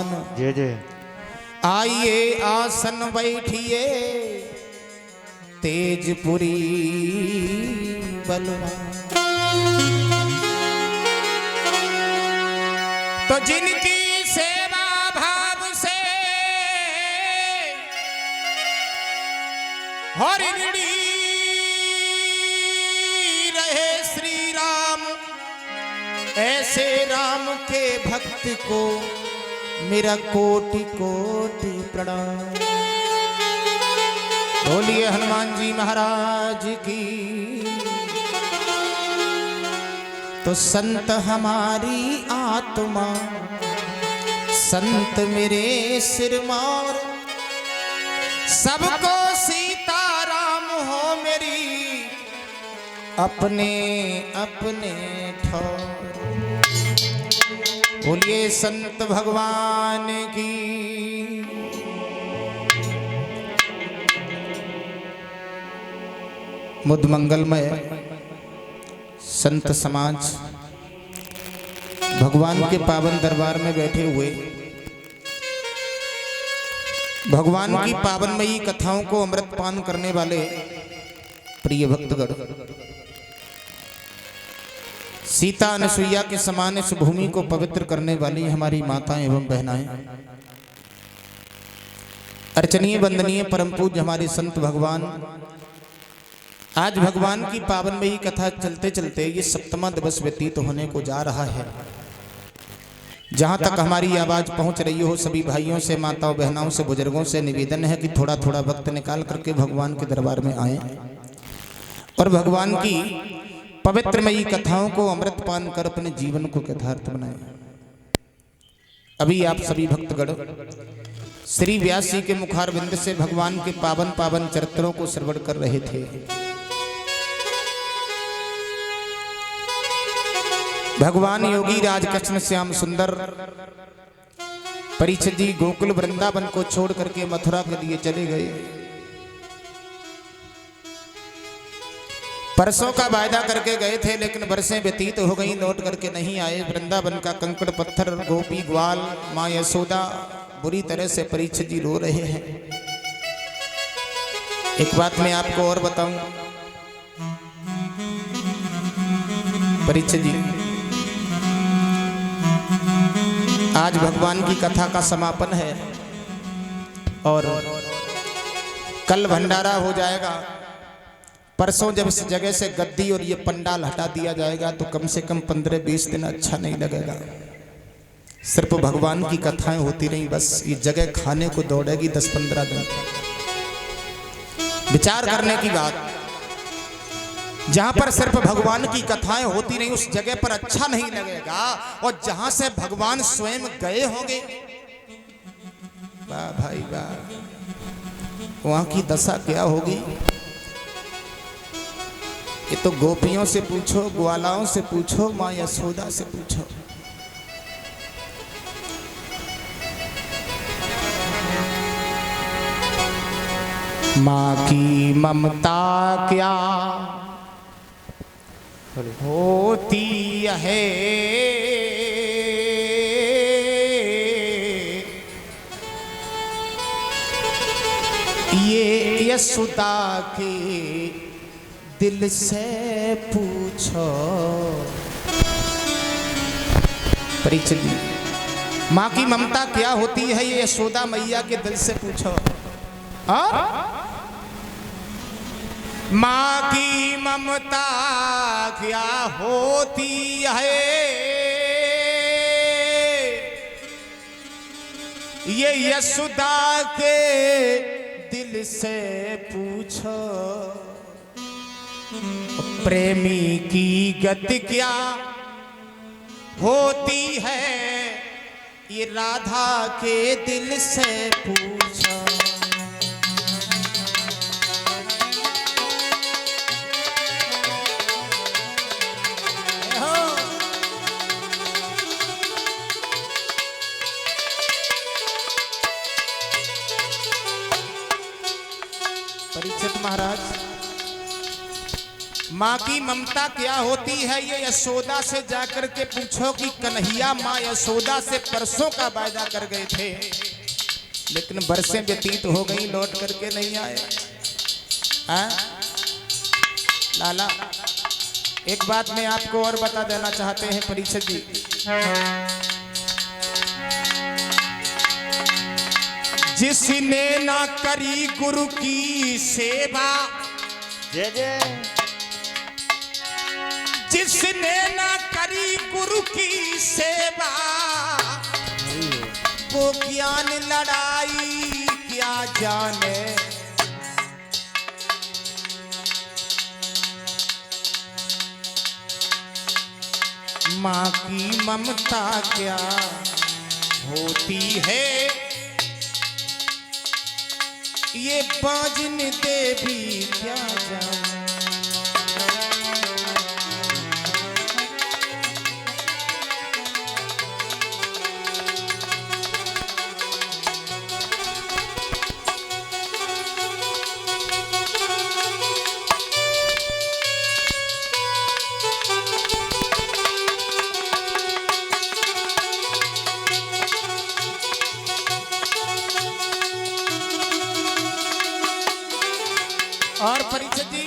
भगवान जय जय। आइए आसन बैठिए तेजपुरी बलवान। तो जिनकी सेवा भाव से हर ऋणी रहे श्री राम, ऐसे राम के भक्त को मेरा कोटि कोटि प्रणाम। बोलिए हनुमान जी महाराज की। तो संत हमारी आत्मा, संत मेरे सिरमौर, सबको सीताराम हो मेरी अपने अपने ठौर। बोलिए संत भगवान की। मुद मंगलमय संत समाज भगवान के पावन दरबार में बैठे हुए भगवान की पावनमयी कथाओं को अमृत पान करने वाले प्रिय भक्तगण, सीता अनसुईया के समान इस भूमि को पवित्र करने वाली हमारी माताएं एवं बहनाएं, अर्चनीय वंदनीय परम पूज्य हमारे संत भगवान, आज भगवान की पावनमयी कथा चलते चलते ये 7वां दिवस व्यतीत होने को जा रहा है। जहां तक हमारी आवाज पहुंच रही हो, सभी भाइयों से, माताओं बहनाओं से, बुजुर्गों से निवेदन है कि थोड़ा थोड़ा वक्त निकाल करके भगवान के दरबार में आए और भगवान की पवित्रमयी कथाओं को अमृत पान कर अपने जीवन को यथार्थ बनाए। अभी आप सभी भक्तगण श्री व्यास जी के मुखारविंद से भगवान के पावन पावन चरित्रों को श्रवण कर रहे थे। भगवान योगी राज कृष्ण श्याम सुंदर परीक्षित जी गोकुल वृंदावन को छोड़ करके मथुरा के लिए चले गए। परसों का वायदा करके गए थे, लेकिन बरसें व्यतीत हो गई, लौट करके नहीं आए। वृंदावन का कंकड़ पत्थर, गोपी ग्वाल, माँ यशोदा बुरी तरह से परीक्षित जी रो रहे हैं। एक बात मैं आपको और बताऊं, परीक्षित जी, आज भगवान की कथा का समापन है और कल भंडारा हो जाएगा। परसों जब इस जगह से गद्दी और ये पंडाल हटा दिया जाएगा तो कम से कम 15-20 दिन अच्छा नहीं लगेगा। सिर्फ भगवान की कथाएं होती नहीं, बस ये जगह खाने को दौड़ेगी 10-15 दिन। विचार करने की बात, जहां पर सिर्फ भगवान की कथाएं होती नहीं उस जगह पर अच्छा नहीं लगेगा, और जहां से भगवान स्वयं गए होंगे, वाह भाई वाह, वहां की दशा क्या होगी। ये तो गोपियों से पूछो, ग्वालाओं से पूछो, माँ यशोदा से पूछो। माँ की ममता क्या होती है, ये यशोदा के दिल से पूछो। परीक्षित जी, माँ की ममता क्या होती है ये यशोदा मैया के दिल से पूछो। माँ की ममता क्या होती है, ये यशोदा के दिल से पूछो। प्रेमी की गति क्या होती है, ये राधा के दिल से पूछो। परीक्षित महाराज, माँ की ममता क्या होती है ये यशोदा से जाकर के पूछो कि कन्हैया माँ यशोदा से परसों का वायदा कर गए थे, लेकिन बरसें व्यतीत हो गई, लौट करके नहीं आए। लाला, एक बात मैं आपको और बता देना चाहते हैं परीक्षित जी। जिसने ना करी गुरु की सेवा, जय जय, जिसने ना करी गुरु की सेवा, वो ज्ञान लड़ाई क्या जाने। माँ की ममता क्या होती है ये बाजन देवी क्या जाने। और परीक्षित जी,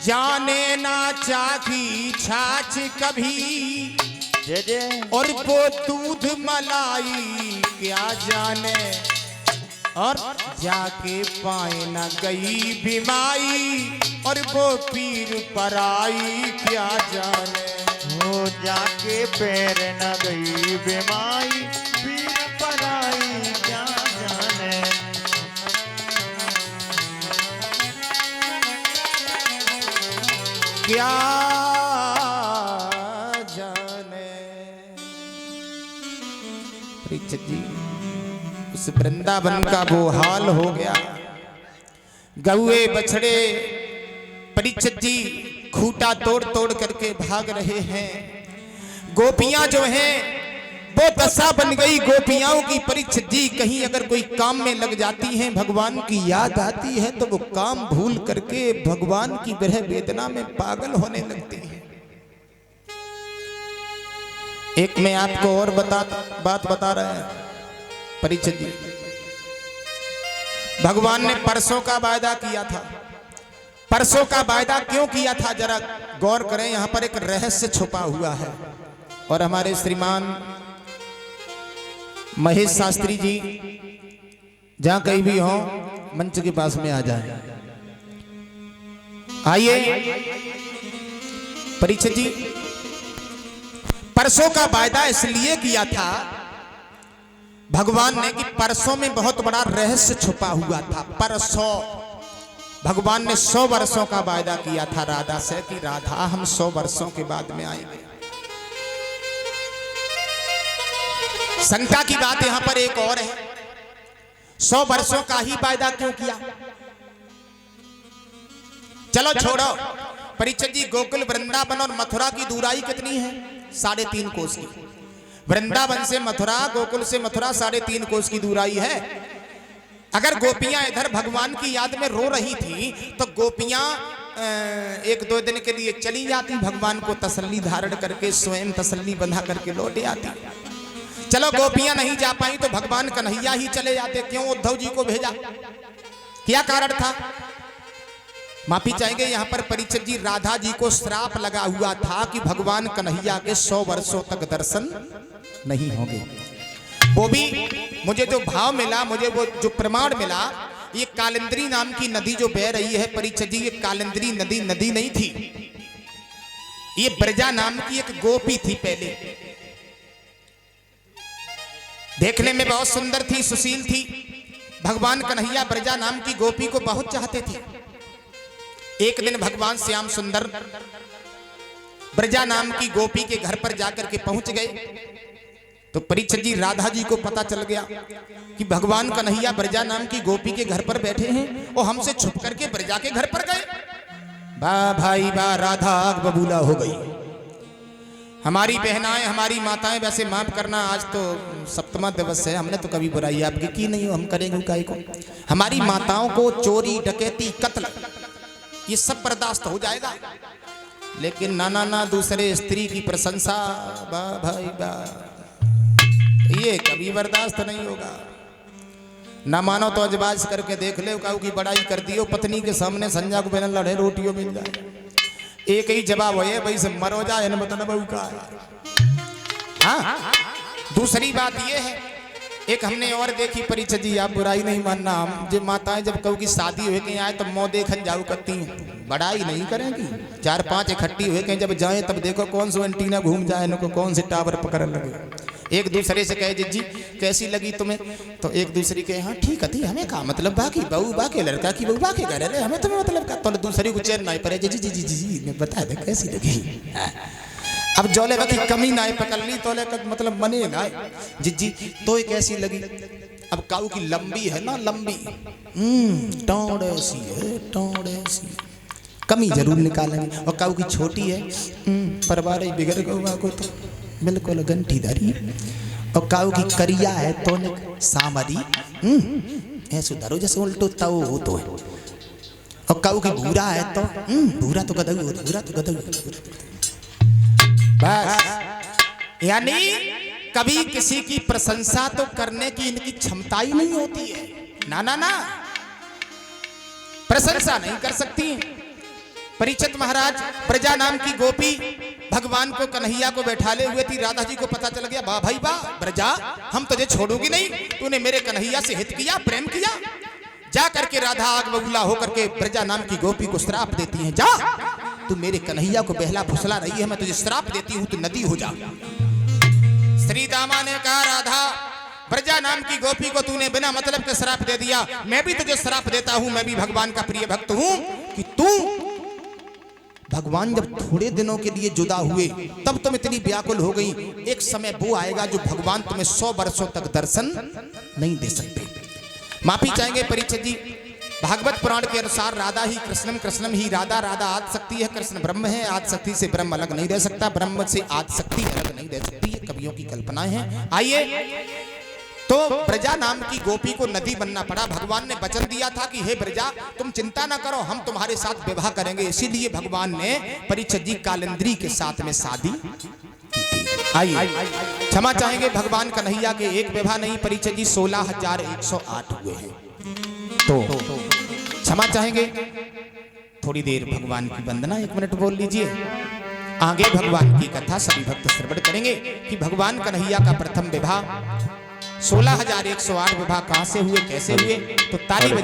जाने ना चाही छाछ कभी, जय जय, और वो दूध मलाई क्या जाने, और जाके पाए न गई बीमाई, और वो पीर पराई क्या जाने। हो जाके पैर न गई बीमाई, पीर पराई क्या जाने। क्या जाने। परीक्षित जी, उस वृंदावन का वो हाल हो गया, गौए बछड़े परीक्षित जी खूंटा तोड़ तोड़ करके भाग रहे हैं। गोपियां जो हैं वो दशा बन गई गोपियाओं की परीक्षित जी। कहीं अगर कोई काम में लग जाती हैं, भगवान की याद आती है तो वो काम भूल करके भगवान की विरह वेदना में पागल होने लगती है। एक मैं आपको और बात बता रहे हैं परीक्षित जी। भगवान ने परसों का वायदा किया था। परसों का वायदा क्यों किया था जरा गौर करें, यहां पर एक रहस्य छुपा हुआ है। और हमारे श्रीमान महेश शास्त्री जी जहां कहीं भी हो मंच के पास में आ जाए। आइए परीक्षित जी, परसों का वायदा इसलिए किया था भगवान ने कि परसों में बहुत बड़ा रहस्य छुपा हुआ था। परसों भगवान ने 100 वर्षों का वायदा किया था राधा से कि राधा हम 100 वर्षों के बाद में आएंगे। शंका की बात यहां पर एक और है, 100 वर्षों का ही वायदा क्यों किया? चलो छोड़ो परीक्षित जी, गोकुल वृंदावन और मथुरा की दूराई कितनी है? 3.5 कोस की। वृंदावन से मथुरा, गोकुल से मथुरा 3.5 कोस की दूराई है। अगर गोपियां इधर भगवान की याद में रो रही थी तो गोपियां 1-2 दिन के लिए चली जाती, भगवान को तसल्ली धारण करके स्वयं तसल्ली बंधा करके लौट आती। चलो गोपियां नहीं जा पाई तो भगवान कन्हैया ही चले जाते। क्यों उद्धव जी को भेजा? क्या कारण था? माफी चाहेंगे यहां पर परीक्षित जी, राधा जी को श्राप लगा हुआ था कि भगवान कन्हैया के 100 वर्षों तक दर्शन नहीं होंगे। वो भी मुझे जो भाव मिला, मुझे वो जो प्रमाण मिला, ये कालिंदी नाम की नदी जो बह रही है परीक्षित जी, ये कालिंदी नदी नहीं थी, ये ब्रजा नाम की एक गोपी थी। पहले देखने में बहुत सुंदर थी, सुशील थी। भगवान कन्हैया ब्रजा नाम की गोपी को बहुत चाहते थे। एक दिन भगवान श्याम सुंदर ब्रजा नाम की गोपी के घर पर जाकर के पहुंच गए तो परीक्षित जी, राधा जी को पता चल गया कि भगवान कन्हैया ब्रजा नाम की गोपी के घर पर बैठे हैं और हमसे छुप करके ब्रजा के घर पर गए। वाह भाई वाह, राधा आग बबूला हो गई। हमारी बहनाएं, हमारी माताएं, वैसे माफ करना आज तो सप्तमा दिवस है, हमने तो कभी बुराई आपकी की नहीं हो, हम करेंगे काहे को। हमारी माताओं को चोरी डकैती कत्ल ये सब बर्दाश्त हो जाएगा, लेकिन ना दूसरे स्त्री की प्रशंसा, वाह भाई वाह, ये कभी बर्दाश्त नहीं होगा। ना मानो तो अजबाज करके देख ले, काऊ की बड़ाई कर दियो पत्नी के सामने, संजा को बिना लड़े रोटियों मिल जाए, एक ही जवाब है भाई से मरो जाए न मतलब बहू का। हाँ, दूसरी बात ये है, एक हमने और देखी परिचय जी, आप बुराई नहीं मानना, हम जो माताएं जब कहू की शादी हुए कहीं आए तो मुँह देखन जाऊ करती हैं, बड़ाई नहीं करेंगी। 4-5 इकट्ठी हुए कहीं जब जाए तब देखो कौन सी एंटीना घूम जाए, इनको कौन से टावर पकड़ लगे। एक दूसरे से कहे जी कैसी लगी तुम्हें, तो एक दूसरे के हाँ ठीक थी, हमें कहा मतलब बाकी बहू बाके लड़का की बहू बाके घर रहे, हमें तुम्हें मतलब का, तो दूसरे को चैन नहीं पड़े, जी जी जी जी जी मैं बता दे कैसी लगी। अब जोले बाकी कमी ना पकड़ ली तो मतलब मने ना जी जी तो ये कैसी लगी। अब काऊ की लंबी है ना, लंबी टौड़ ऐसी है, टौड़ ऐसी, कमी जरूर निकालेंगे। और काऊ की छोटी है, परवार बिगड़ गया को तो बिल्कुल गंठीधारी। और काऊ की करिया है तो सामरी, ऐसे धरो जैसे उल्टो ताओ हो तो है। और काऊ की भूरा है तो भूरा तो गदऊ, भूरा तो गदऊ। बस यानी कभी किसी की प्रशंसा तो करने की इनकी क्षमता ही नहीं होती है। ना प्रशंसा नहीं कर सकती। परीक्षित महाराज प्रजा नाम की गोपी भगवान को कन्हैया को बैठाले हुए थी, राधा जी को पता चल गया, वाह भाई वाह प्रजा हम तुझे छोड़ोगी नहीं, तूने मेरे कन्हैया से हित किया, प्रेम किया। जा करके राधा आग बबूला होकर के प्रजा नाम की गोपी को श्राप देती है, जा तू मेरे कन्हैया को बहला फुसला रही है, मैं तुझे श्राप देती हूं, तू नदी हो जा। श्री दामा ने कहा राधा प्रजा नाम की गोपी को तूने बिना मतलब के श्राप दे दिया, मैं भी तुझे श्राप देता हूं, मैं भी भगवान का प्रिय भक्त हूं कि तू भगवान जब थोड़े दिनों के लिए जुदा हुए तब तुम इतनी व्याकुल हो गई, एक समय वो आएगा जो भगवान तुम्हें 100 वर्षों तक दर्शन नहीं दे सकते। माफी चाहेंगे परीक्षित जी, भागवत पुराण के अनुसार राधा ही कृष्णम, कृष्णम ही राधा, राधा आदि शक्ति है, कृष्ण ब्रह्म है, आदि शक्ति से ब्रह्म अलग नहीं रह सकता, ब्रह्म से आदि शक्ति अलग नहीं रह सकती, ये कवियों की कल्पनाएं हैं। आइए तो प्रजा नाम की गोपी को नदी बनना पड़ा। भगवान ने वचन दिया था कि हे प्रजा तुम चिंता ना करो, हम तुम्हारे साथ विवाह करेंगे, इसीलिए भगवान ने परीक्षित जी कालिंद्री के साथ में शादी की थी। आइए क्षमा चाहेंगे, भगवान कन्हैया के एक विवाह नहीं, परीक्षित जी 16,108 हुए हैं, तो क्षमा चाहेंगे। थोड़ी देर भगवान की वंदना 1 मिनट बोल लीजिए, आगे भगवान की कथा सभी भक्त श्रवण करेंगे कि भगवान कन्हैया का प्रथम विवाह 16,108 विवाह कहां से हुए, कैसे हुए, तो ताली